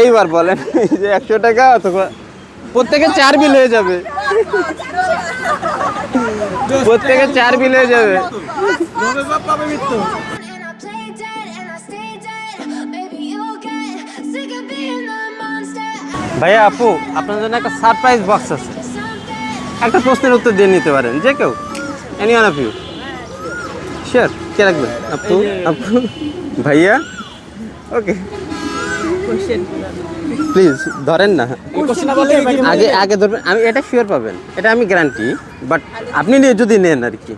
এইবার বলেন যে 100 টাকা অথবা প্রত্যেকে 4 বিল হয়ে যাবে, প্রত্যেকে 4 বিল হয়ে যাবে। ভাইয়া আপু, আপনার জন্য একটা সারপ্রাইজ বক্স আছে। একটা প্রশ্নের উত্তর দিয়ে নিতে পারেন যে কেউ, any one of you. Sure? কে রাখবেন? আপু? আপু? ভাইয়া? ওকে, প্লিজ ধরেন না, আগে আগে ধরবেন। আমি এটা শিওর পাবেন, এটা আমি গ্যারান্টি। বাট আপনি নিয়ে যদি নেন আর কি,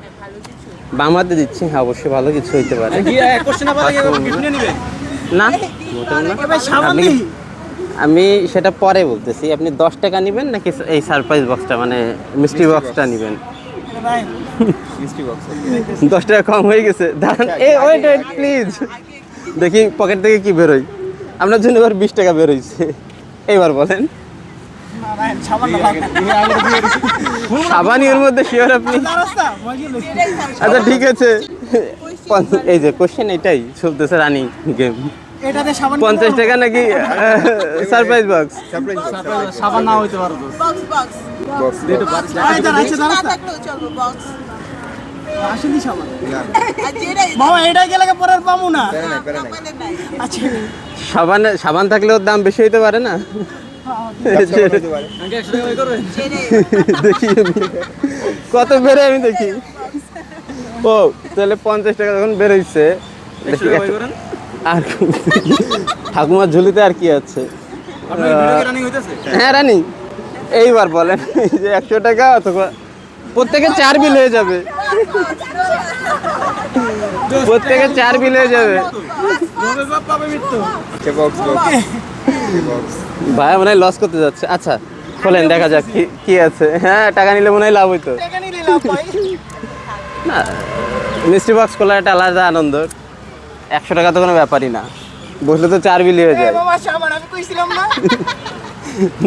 বামাতে দিচ্ছি, হ্যাঁ অবশ্যই ভালো কিছু হইতে পারে। না আপনি, আমি সেটা পরে বলতেছি। আপনি 10 টাকা নেবেন নাকি এই সারপ্রাইজ বক্সটা, মানে মিষ্টি বক্সটা নেবেন? 10 টাকা কম হয়ে গেছে, দাঁড়ান। এই ওয়েট ওয়েট প্লিজ, দেখি পকেট থেকে কি বেরোয়। আপনার জন্য এবার 20 টাকা বেরোইছে। এইবার বলেন। সাবানি এর মধ্যে শিওর আপনি? আচ্ছা ঠিক আছে, এই যে কোশ্চেন এটাই চলতেছে, রানিং গেম। 50 টাকা নাকি সারপ্রাইজ বক্স? সাবান না হইতে পারে সাবান, সাবান থাকলেও দাম বেশি হইতে পারে না? দেখি কত বেড়ে, আমি দেখি। ও তাহলে 50 টাকা যখন বেরোইছে, আর ঠাকুমার ঝুলিতে আর কি আছে? হ্যাঁ রানিং। এইবার বলেন যে 100 টাকা অথবা প্রত্যেকে 4 বিল হয়ে যাবে, প্রত্যেকে 4 বিল হয়ে যাবে। ভাই মনে হয় লস করতে যাচ্ছে। আচ্ছা খোলেন, দেখা যাক কি আছে। হ্যাঁ টাকা নিলে মনে হয় লাভ হইতো না। মিষ্টি বক্স খোলার একটা আলাদা আনন্দ। 100 টাকা তো কোনো ব্যাপারই না, বসলে তো 4 বিল হয়ে যায়।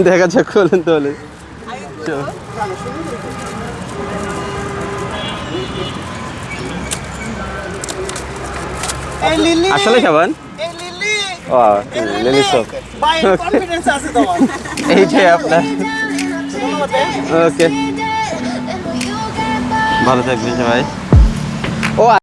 দেখা যাক, খোলেন তাহলে। আসলে সাবান, ও লিলি সোপ, এইটাই আপনার। ওকে, ভালো থাকবেন সবাই। ও